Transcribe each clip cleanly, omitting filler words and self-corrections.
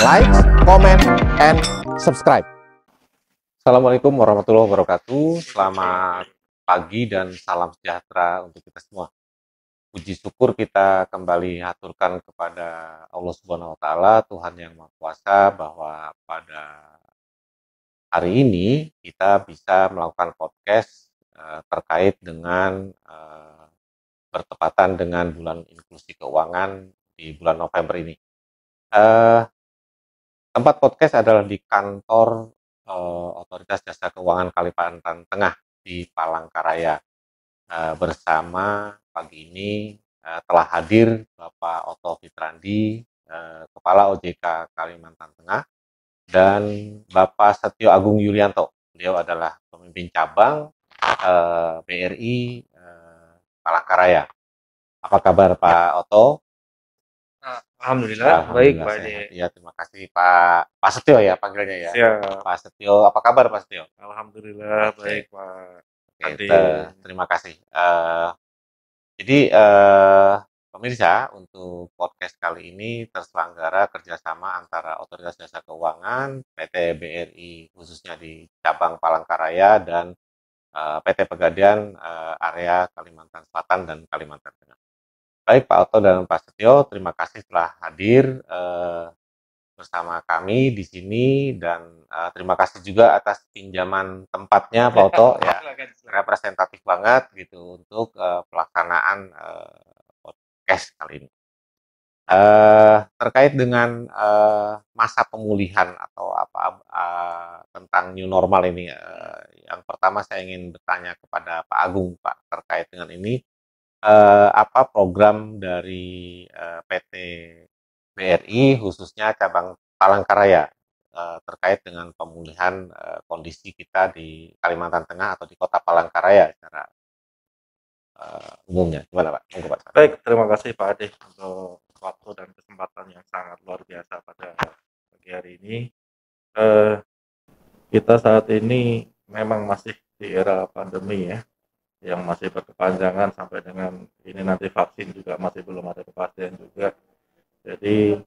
like, comment, and subscribe. Assalamualaikum warahmatullahi wabarakatuh. Selamat pagi dan salam sejahtera untuk kita semua. Puji syukur kita kembali haturkan kepada Allah Subhanahu wa taala, Tuhan yang Maha Kuasa, bahwa pada hari ini kita bisa melakukan podcast terkait dengan bertepatan dengan bulan inklusi keuangan di bulan November ini. Tempat podcast adalah di kantor Otoritas Jasa Keuangan Kalimantan Tengah di Palangkaraya. Bersama pagi ini telah hadir Bapak Otto Fitrandi, Kepala OJK Kalimantan Tengah, dan Bapak Setio Agung Yulianto. Beliau adalah pemimpin cabang BRI Palangkaraya. Apa kabar Pak Otto? Alhamdulillah, baik Pak Ade. Ya, terima kasih Pak Setio ya panggilnya ya. Siap. Pak Setio, apa kabar Pak Setio? Alhamdulillah, baik Pak Ade. Terima kasih. Jadi pemirsa, untuk podcast kali ini terselenggara kerjasama antara Otoritas Jasa Keuangan, PT BRI khususnya di cabang Palangkaraya, dan PT Pegadaian area Kalimantan Selatan dan Kalimantan Tengah. Baik Pak Otto dan Pak Setio, terima kasih telah hadir bersama kami di sini, dan terima kasih juga atas pinjaman tempatnya Pak Otto ya, representatif banget gitu untuk pelaksanaan podcast kali ini. Terkait dengan masa pemulihan atau tentang new normal ini, yang pertama saya ingin bertanya kepada Pak Agung, Pak, terkait dengan ini. Apa program dari PT BRI khususnya cabang Palangkaraya terkait dengan pemulihan kondisi kita di Kalimantan Tengah atau di Kota Palangkaraya secara umumnya? Gimana Pak? Monggo Pak. Baik, terima kasih Pak Ade untuk waktu dan kesempatan yang sangat luar biasa pada pagi hari ini. Kita saat ini memang masih di era pandemi ya, yang masih berkepanjangan sampai dengan ini nanti vaksin juga masih belum ada kepastian juga. Jadi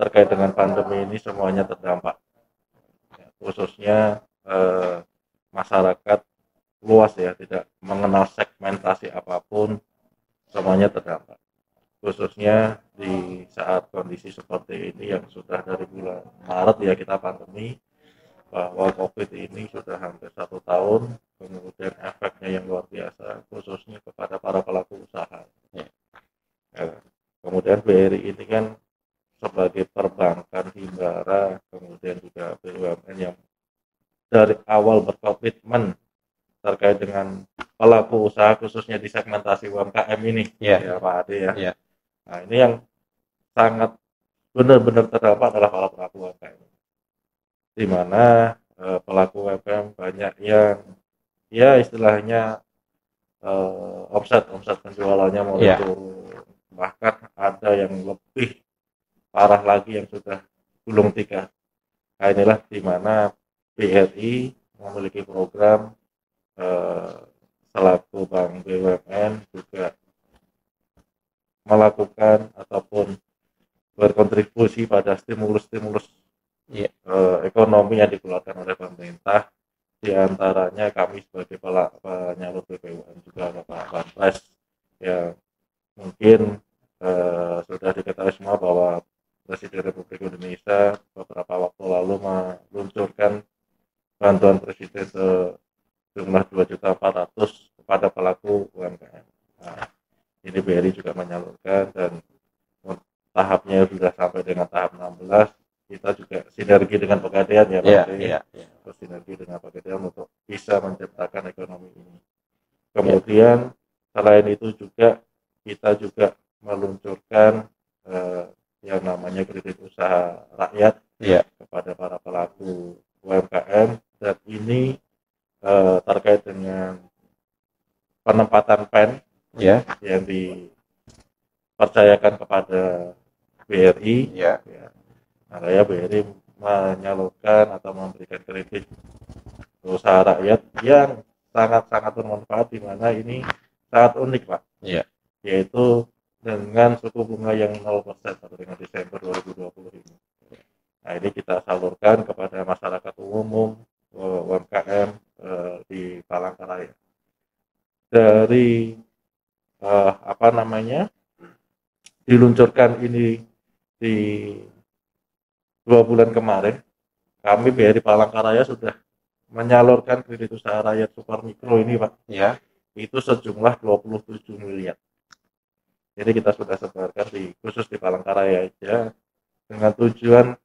terkait dengan pandemi ini semuanya terdampak, ya, khususnya masyarakat luas ya, tidak mengenal segmentasi apapun, semuanya terdampak. Khususnya di saat kondisi seperti ini yang sudah dari bulan Maret ya kita pandemi, bahwa COVID ini sudah hampir 1 tahun, kemudian efeknya yang luar biasa, khususnya kepada para pelaku usaha. Ya. Kemudian BRI ini kan sebagai perbankan himbara, kemudian juga BUMN yang dari awal berkomitmen terkait dengan pelaku usaha, khususnya di segmentasi UMKM ini, ya Pak Ade ya. Yeah. Nah ini yang sangat benar-benar terdampak adalah para pelaku UMKM. Di mana pelaku UMKM banyak yang ya istilahnya omset penjualannya mulai turun, bahkan ada yang lebih parah lagi yang sudah gulung tikar. Nah inilah di mana BRI memiliki program selaku Bank BUMN juga melakukan ataupun berkontribusi pada stimulus ekonomi yang dikeluarkan oleh pemerintah, diantaranya kami sebagai penyalur BPUM juga Bapak Banpres yang mungkin sudah diketahui semua bahwa Presiden Republik Indonesia beberapa waktu lalu meluncurkan bantuan presiden sejumlah 2.400.000 kepada pelaku UMKM. Nah, ini BRI juga menyalurkan, dan tahapnya sudah sampai dengan tahap 16. Kita juga sinergi dengan Pegadaian ya Pak Ade, bersinergi dengan Pegadaian untuk bisa menciptakan ekonomi ini. Kemudian selain itu juga kita juga meluncurkan yang namanya kredit usaha rakyat kepada para pelaku UMKM, dan ini terkait dengan penempatan PEN yang dipercayakan kepada BRI. Makanya BRI menyalurkan atau memberikan kredit usaha rakyat yang sangat-sangat bermanfaat, di mana ini sangat unik Pak, yaitu dengan suku bunga yang 0% sampai dengan Desember 2020 ini. apa namanya, diluncurkan ini di 2 bulan kemarin, kami BRI Palangkaraya sudah menyalurkan kredit usaha rakyat super mikro ini Pak, Ya. itu sejumlah 27 miliar. Jadi kita sudah sebarkan khusus di Palangkaraya aja, dengan tujuan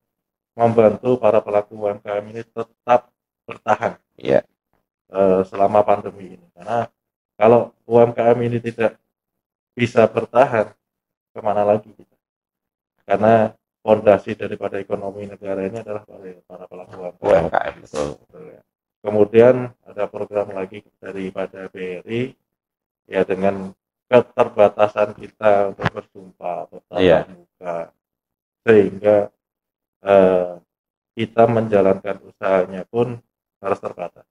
membantu para pelaku UMKM ini tetap bertahan Iya. selama pandemi ini. Karena kalau UMKM ini tidak bisa bertahan, kemana lagi kita? Karena fondasi daripada ekonomi negara ini adalah para pelaku UMKM. UMKM, betul. Kemudian ada program lagi daripada BRI, ya dengan keterbatasan kita untuk berjumpa atau tatap muka, sehingga kita menjalankan usahanya pun harus terbatas.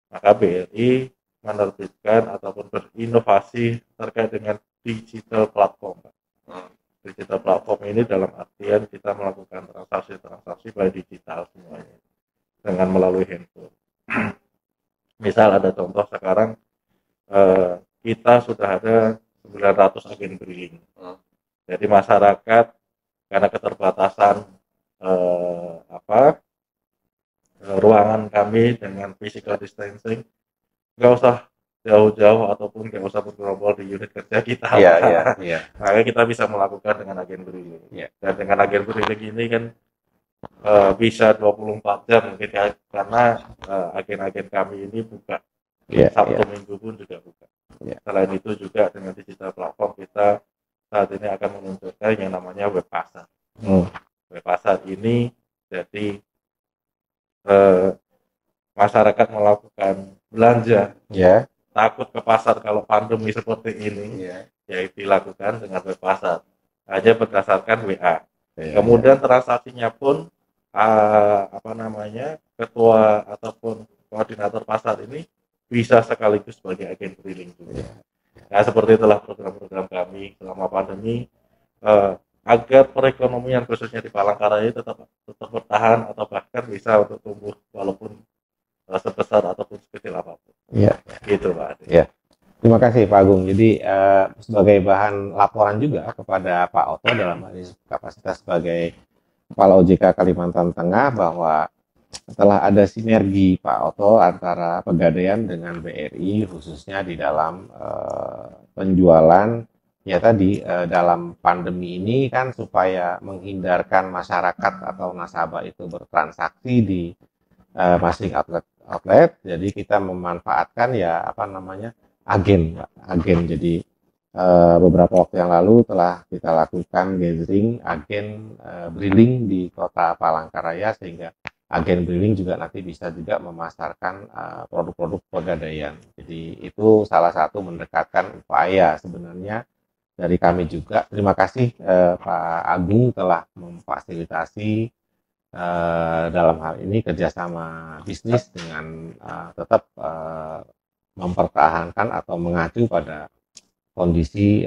Maka BRI menerbitkan ataupun berinovasi terkait dengan digital platform. Digital platform ini dalam artian kita melakukan transaksi by digital semuanya dengan melalui handphone. Misal ada contoh sekarang kita sudah ada 900 agen briling. Jadi masyarakat karena keterbatasan ruangan kami dengan physical distancing, nggak usah jauh-jauh ataupun nggak usah bergerombol di unit kerja kita. Makanya kita bisa melakukan dengan agen briling. Dan dengan agen briling ini kan bisa 24 jam mungkin ya, karena agen-agen kami ini buka Sabtu Minggu pun juga buka. Selain itu juga dengan digital platform kita saat ini akan meluncurkan yang namanya web pasar. Web pasar ini jadi masyarakat melakukan belanja, takut ke pasar kalau pandemi seperti ini, ya dilakukan dengan web pasar, hanya berdasarkan WA. Kemudian transaksinya pun ketua ataupun koordinator pasar ini bisa sekaligus sebagai agen briling juga. Nah, seperti itulah program-program kami selama pandemi, agar perekonomian khususnya di Palangkaraya tetap bertahan atau bahkan bisa untuk tumbuh walaupun sebesar ataupun sekecil apapun. Gitu Pak. Terima kasih Pak Agung. Jadi sebagai bahan laporan juga kepada Pak Oto dalam kapasitas sebagai Kepala OJK Kalimantan Tengah, bahwa setelah ada sinergi Pak Oto antara Pegadaian dengan BRI khususnya di dalam penjualan, ya tadi dalam pandemi ini kan supaya menghindarkan masyarakat atau nasabah itu bertransaksi di masing outlet, jadi kita memanfaatkan agen. Jadi beberapa waktu yang lalu telah kita lakukan gathering agen briling di Kota Palangkaraya, sehingga agen briling juga nanti bisa juga memasarkan produk-produk Pegadaian. Jadi itu salah satu mendekatkan upaya sebenarnya dari kami juga. Terima kasih Pak Agung telah memfasilitasi dalam hal ini kerjasama bisnis dengan tetap mempertahankan atau mengacu pada kondisi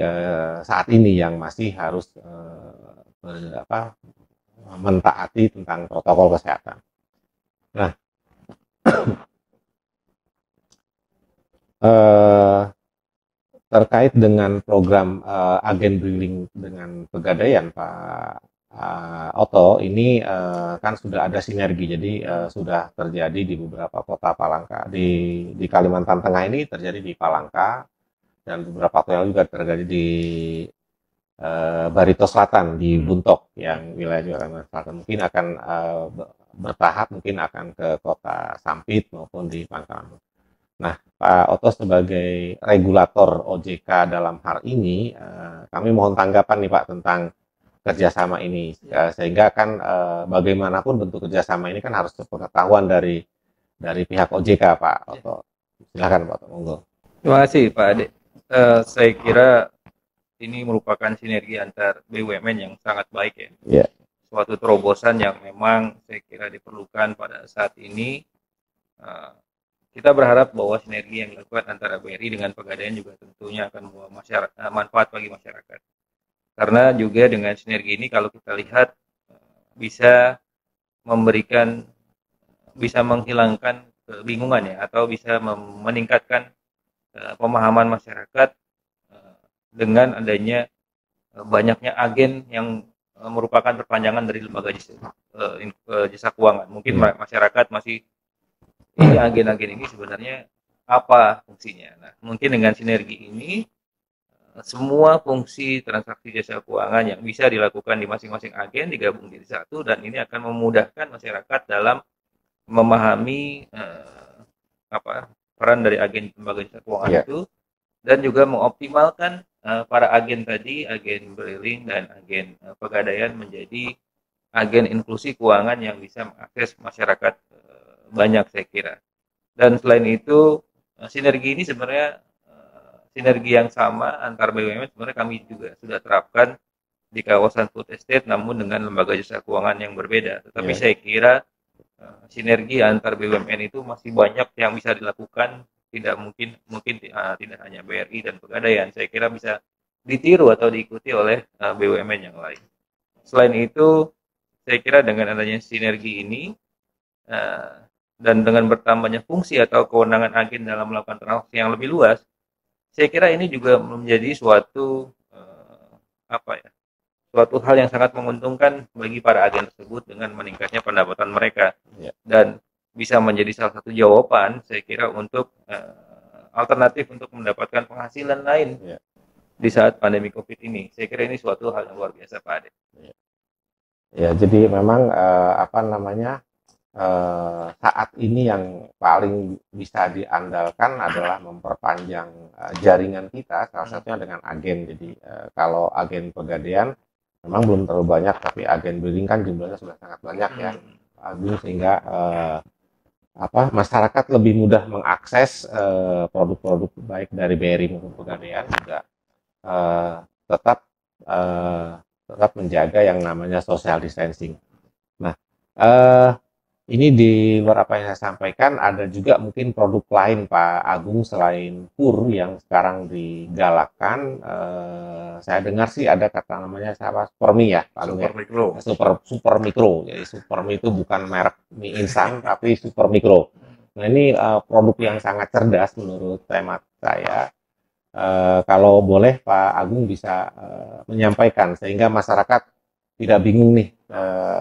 saat ini yang masih harus mentaati tentang protokol kesehatan. Nah, terkait dengan program agen briling dengan Pegadaian, Pak Oto, ini kan sudah ada sinergi, jadi sudah terjadi di beberapa kota Palangka, di Kalimantan Tengah ini terjadi di Palangka, dan beberapa waktu yang juga terjadi di Barito Selatan, di Buntok, yang wilayah Kalimantan Selatan. Mungkin akan bertahap, mungkin akan ke kota Sampit maupun di Pangkalan. Nah, Pak Oto sebagai regulator OJK dalam hal ini, kami mohon tanggapan nih Pak tentang kerjasama ini, sehingga kan bagaimanapun bentuk kerjasama ini kan harus pengetahuan dari pihak OJK, Pak Oto. Silakan Pak Oto, monggo. Terima kasih Pak Ade. Saya kira ini merupakan sinergi antar BUMN yang sangat baik ya. Suatu terobosan yang memang saya kira diperlukan pada saat ini. Kita berharap bahwa sinergi yang dilakukan antara BRI dengan Pegadaian juga tentunya akan membawa manfaat bagi masyarakat. Karena juga dengan sinergi ini kalau kita lihat bisa menghilangkan kebingungan ya, atau bisa meningkatkan pemahaman masyarakat dengan adanya banyaknya agen yang merupakan perpanjangan dari lembaga jasa keuangan. Mungkin masyarakat masih ini agen-agen ini sebenarnya apa fungsinya. Nah, mungkin dengan sinergi ini semua fungsi transaksi jasa keuangan yang bisa dilakukan di masing-masing agen digabung jadi satu, dan ini akan memudahkan masyarakat dalam memahami peran dari agen lembaga jasa keuangan itu, dan juga mengoptimalkan para agen tadi, agen briling dan agen pegadaian menjadi agen inklusi keuangan yang bisa mengakses masyarakat banyak, saya kira. Dan selain itu sinergi ini sebenarnya sinergi yang sama antar BUMN sebenarnya kami juga sudah terapkan di kawasan food estate, namun dengan lembaga jasa keuangan yang berbeda. Tetapi saya kira sinergi antar BUMN itu masih banyak yang bisa dilakukan. Tidak mungkin tidak hanya BRI dan Pegadaian. Saya kira bisa ditiru atau diikuti oleh BUMN yang lain. Selain itu, saya kira dengan adanya sinergi ini dan dengan bertambahnya fungsi atau kewenangan agen dalam melakukan transaksi yang lebih luas, saya kira ini juga menjadi suatu suatu hal yang sangat menguntungkan bagi para agen tersebut dengan meningkatnya pendapatan mereka, dan bisa menjadi salah satu jawaban saya kira untuk alternatif untuk mendapatkan penghasilan lain di saat pandemi COVID ini. Saya kira ini suatu hal yang luar biasa, Pak Ade. Ya, jadi memang saat ini yang paling bisa diandalkan adalah memperpanjang jaringan kita, salah satunya dengan agen. Jadi kalau agen Pegadaian memang belum terlalu banyak, tapi agen briling kan jumlahnya sudah sangat banyak ya, Agung, sehingga masyarakat lebih mudah mengakses produk-produk baik dari BRI maupun Pegadaian, juga tetap menjaga yang namanya social distancing. Nah, ini di luar apa yang saya sampaikan, ada juga mungkin produk lain Pak Agung selain KUR yang sekarang digalakkan. Saya dengar sih ada kata namanya Supermi ya, Pak Agung. Super Mikro. Super Mikro. Jadi Supermi itu bukan merek mie instan, tapi Super Mikro. Nah, ini produk yang sangat cerdas menurut hemat saya. Kalau boleh Pak Agung bisa menyampaikan sehingga masyarakat tidak bingung nih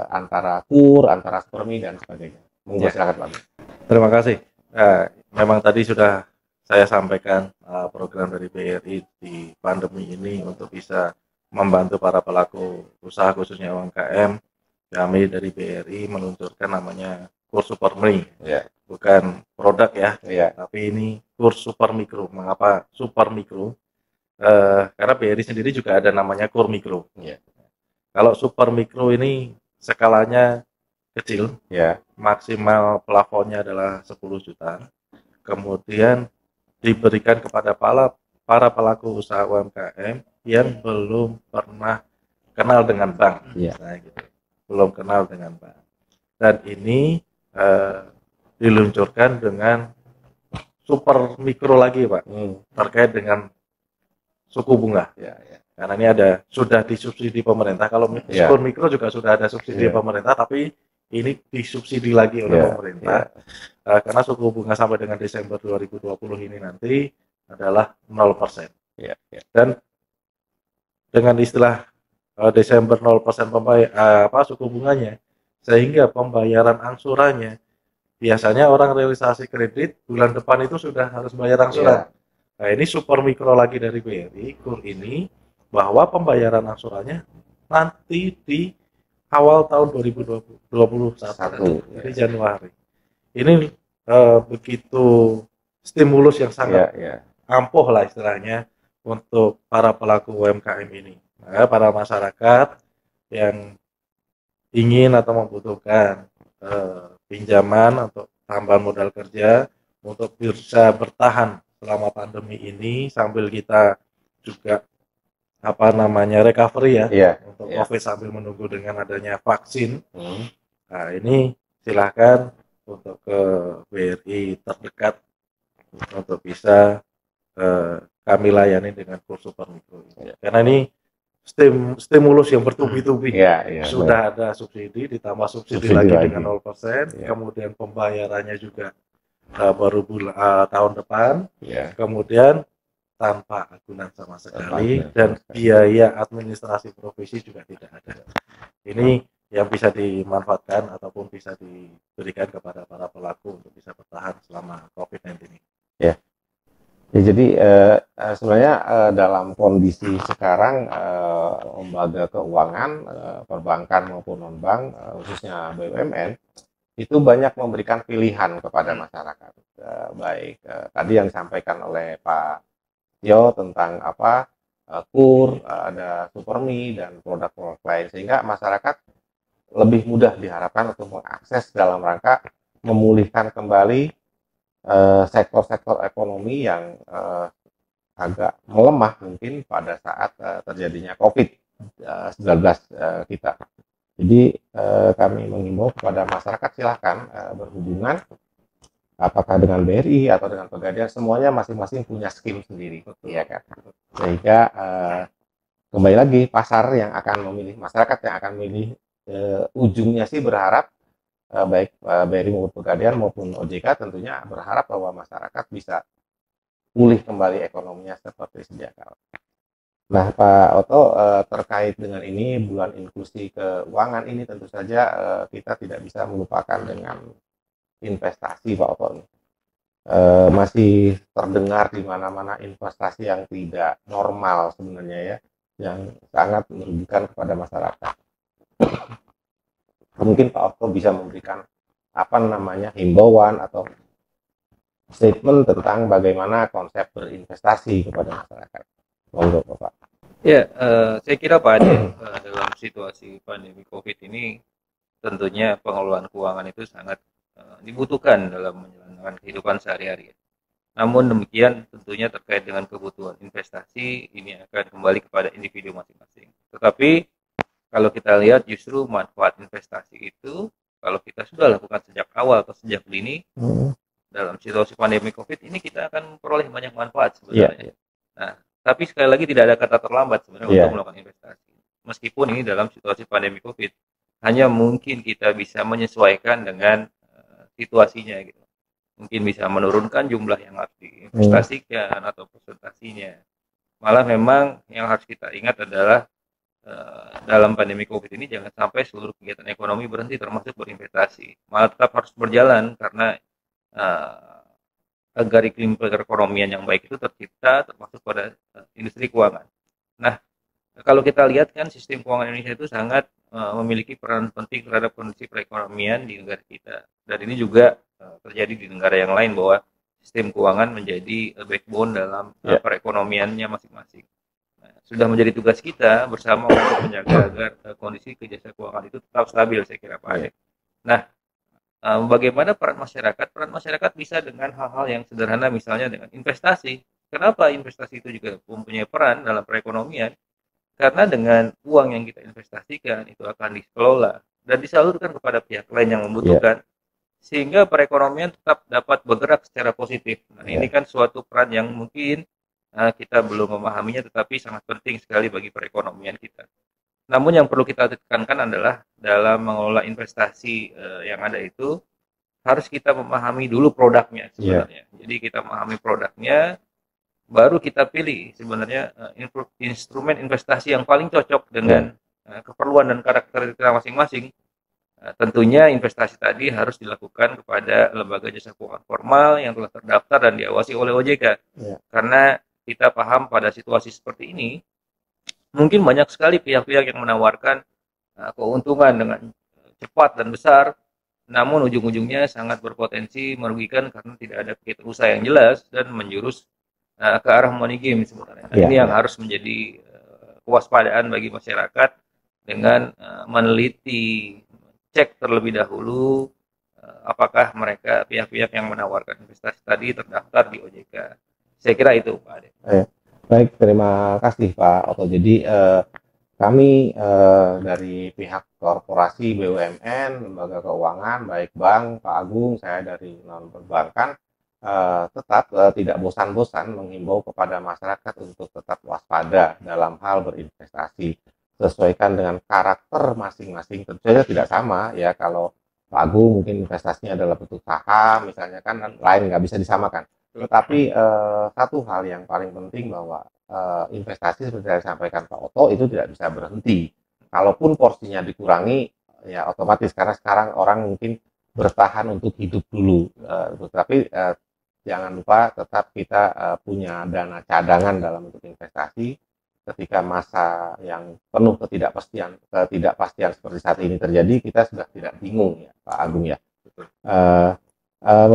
antara KUR, antara Supermi dan sebagainya. Monggo silakan Pak. Terima kasih. Memang tadi sudah saya sampaikan program dari BRI di pandemi ini untuk bisa membantu para pelaku usaha khususnya UMKM. Kami dari BRI meluncurkan namanya KUR Supermi. Bukan produk ya, tapi ini KUR Super Mikro. Mengapa Super Mikro? Karena BRI sendiri juga ada namanya KUR Mikro. Kalau Super Mikro ini skalanya kecil, maksimal plafonnya adalah 10 juta. Kemudian diberikan kepada para pelaku usaha UMKM yang belum pernah kenal dengan bank, gitu. Belum kenal dengan bank. Dan ini diluncurkan dengan Super Mikro lagi, Pak, terkait dengan suku bunga. Karena ini sudah disubsidi pemerintah. Kalau Super Mikro juga sudah ada subsidi pemerintah, tapi ini disubsidi lagi oleh pemerintah. Karena suku bunga sampai dengan Desember 2020 ini nanti adalah 0%. Dan dengan istilah Desember 0% suku bunganya, sehingga pembayaran angsurannya, biasanya orang realisasi kredit bulan depan itu sudah harus bayar angsuran. Nah, ini Super Mikro lagi dari BRI, KUR ini, bahwa pembayaran angsurannya nanti di awal tahun 2021, jadi Januari. Ini begitu stimulus yang sangat ampuh lah istilahnya untuk para pelaku UMKM ini. Nah, para masyarakat yang ingin atau membutuhkan pinjaman untuk tambahan modal kerja untuk bisa bertahan selama pandemi ini sambil kita juga recovery untuk COVID sambil menunggu dengan adanya vaksin. Nah, ini silahkan untuk ke BRI terdekat untuk bisa kami layani dengan KUR Super Mikro. Karena ini stimulus yang bertubi-tubi. Sudah ada subsidi, ditambah subsidi lagi dengan 0%, kemudian pembayarannya juga baru tahun depan, kemudian tanpa agunan sama sekali, dan biaya administrasi provisi juga tidak ada. Ini yang bisa dimanfaatkan ataupun bisa diberikan kepada para pelaku untuk bisa bertahan selama COVID-19 ini. Ya. Ya, jadi sebenarnya dalam kondisi sekarang lembaga keuangan, perbankan maupun non-bank, khususnya BUMN, itu banyak memberikan pilihan kepada masyarakat. Baik tadi yang disampaikan oleh Pak Tio tentang apa KUR, ada Supermi dan produk-produk lain, sehingga masyarakat lebih mudah diharapkan untuk mengakses dalam rangka memulihkan kembali sektor-sektor ekonomi yang agak melemah mungkin pada saat terjadinya COVID-19 kita. Jadi kami mengimbau kepada masyarakat, silahkan berhubungan apakah dengan BRI atau dengan Pegadaian, semuanya masing-masing punya skim sendiri, ya kan. Sehingga kembali lagi pasar yang akan memilih, masyarakat yang akan memilih, ujungnya sih berharap baik BRI maupun Pegadaian maupun OJK tentunya berharap bahwa masyarakat bisa pulih kembali ekonominya seperti sedia kala. Nah, Pak Oto, terkait dengan ini bulan inklusi keuangan ini tentu saja kita tidak bisa melupakan dengan investasi, Pak Oto. Masih terdengar di mana-mana investasi yang tidak normal sebenarnya ya, yang sangat merugikan kepada masyarakat. Mungkin Pak Okto bisa memberikan apa namanya himbauan atau statement tentang bagaimana konsep berinvestasi kepada masyarakat. Monggo Bapak. Ya, saya kira Pak Ade, dalam situasi pandemi COVID ini tentunya pengelolaan keuangan itu sangat dibutuhkan dalam menjalankan kehidupan sehari-hari. Namun demikian tentunya terkait dengan kebutuhan investasi ini akan kembali kepada individu masing-masing. Tetapi kalau kita lihat justru manfaat investasi itu kalau kita sudah lakukan sejak awal atau sejak dini dalam situasi pandemi COVID ini kita akan memperoleh banyak manfaat sebenarnya. Nah, tapi sekali lagi tidak ada kata terlambat sebenarnya untuk melakukan investasi. Meskipun ini dalam situasi pandemi COVID hanya mungkin kita bisa menyesuaikan dengan situasinya gitu. Mungkin bisa menurunkan jumlah yang harus diinvestasikan atau presentasinya. Malah memang yang harus kita ingat adalah dalam pandemi COVID ini jangan sampai seluruh kegiatan ekonomi berhenti termasuk berinvestasi. Malah tetap harus berjalan karena agar iklim perekonomian yang baik itu tercipta termasuk pada industri keuangan. Nah, kalau kita lihat kan sistem keuangan Indonesia itu sangat memiliki peran penting terhadap kondisi perekonomian di negara kita. Dan ini juga terjadi di negara yang lain bahwa sistem keuangan menjadi backbone dalam perekonomiannya masing-masing. Sudah menjadi tugas kita bersama untuk menjaga agar kondisi jasa keuangan itu tetap stabil, saya kira Pak Ade. Nah, bagaimana peran masyarakat? Peran masyarakat bisa dengan hal-hal yang sederhana, misalnya dengan investasi. Kenapa investasi itu juga mempunyai peran dalam perekonomian? Karena dengan uang yang kita investasikan itu akan dikelola dan disalurkan kepada pihak lain yang membutuhkan, sehingga perekonomian tetap dapat bergerak secara positif. Nah, ini kan suatu peran yang mungkin kita belum memahaminya, tetapi sangat penting sekali bagi perekonomian kita. Namun yang perlu kita tekankan adalah dalam mengelola investasi yang ada itu harus kita memahami dulu produknya sebenarnya. Jadi kita memahami produknya, baru kita pilih sebenarnya instrumen investasi yang paling cocok dengan keperluan dan karakter kita masing-masing. Tentunya investasi tadi harus dilakukan kepada lembaga jasa keuangan formal yang telah terdaftar dan diawasi oleh OJK. Karena kita paham pada situasi seperti ini, mungkin banyak sekali pihak-pihak yang menawarkan keuntungan dengan cepat dan besar, namun ujung-ujungnya sangat berpotensi merugikan karena tidak ada kegiatan usaha yang jelas dan menjurus ke arah money game sebenarnya. Ini yang harus menjadi kewaspadaan bagi masyarakat dengan meneliti, cek terlebih dahulu apakah mereka pihak-pihak yang menawarkan investasi tadi terdaftar di OJK. Saya kira itu Pak Ade. Baik, terima kasih Pak Oto. Jadi kami dari pihak korporasi BUMN, lembaga keuangan, baik bank, Pak Agung, saya dari non-perbankan, tetap tidak bosan-bosan menghimbau kepada masyarakat untuk tetap waspada dalam hal berinvestasi. Sesuaikan dengan karakter masing-masing. Tentu saja tidak sama ya, kalau Pak Agung mungkin investasinya adalah bentuk saham, misalnya kan lain, nggak bisa disamakan. Tetapi satu hal yang paling penting bahwa investasi seperti yang disampaikan Pak Oto itu tidak bisa berhenti. Kalaupun porsinya dikurangi, ya otomatis karena sekarang orang mungkin bertahan untuk hidup dulu. Tetapi jangan lupa tetap kita punya dana cadangan dalam bentuk investasi. Ketika masa yang penuh ketidakpastian seperti saat ini terjadi, kita sudah tidak bingung ya Pak Agung ya.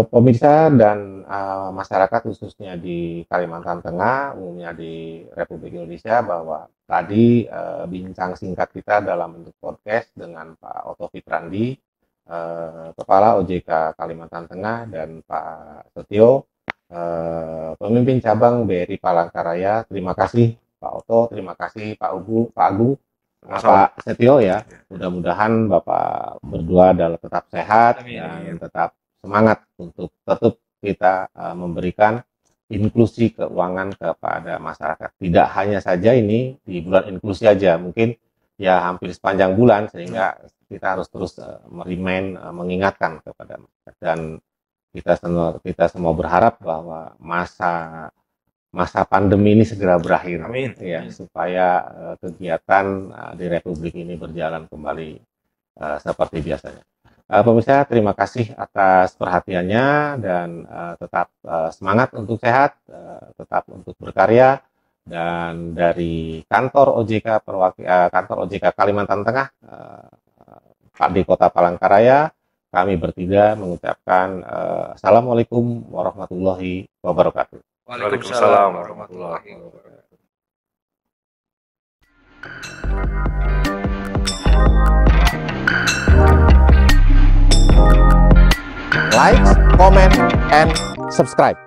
Pemirsa dan masyarakat khususnya di Kalimantan Tengah, umumnya di Republik Indonesia, bahwa tadi bincang singkat kita dalam bentuk podcast dengan Pak Oto Fitrandi, Kepala OJK Kalimantan Tengah, dan Pak Setio, pemimpin cabang BRI Palangkaraya. Terima kasih Pak Oto, terima kasih Pak Agung, Pak Setio ya. Mudah-mudahan Bapak berdua adalah tetap sehat dan tetap semangat untuk tetap kita memberikan inklusi keuangan kepada masyarakat. Tidak hanya saja ini di bulan inklusi aja, mungkin ya hampir sepanjang bulan, sehingga kita harus terus mengingatkan kepada masyarakat. Dan kita semua berharap bahwa masa pandemi ini segera berakhir. Amin. Ya, supaya kegiatan di Republik ini berjalan kembali seperti biasanya. Pemirsa, terima kasih atas perhatiannya dan tetap semangat untuk sehat, tetap untuk berkarya. Dan dari kantor OJK Kalimantan Tengah, Pak di Kota Palangkaraya, kami bertiga mengucapkan Assalamualaikum warahmatullahi wabarakatuh. Waalaikumsalam warahmatullahi wabarakatuh. Like, comment, and subscribe.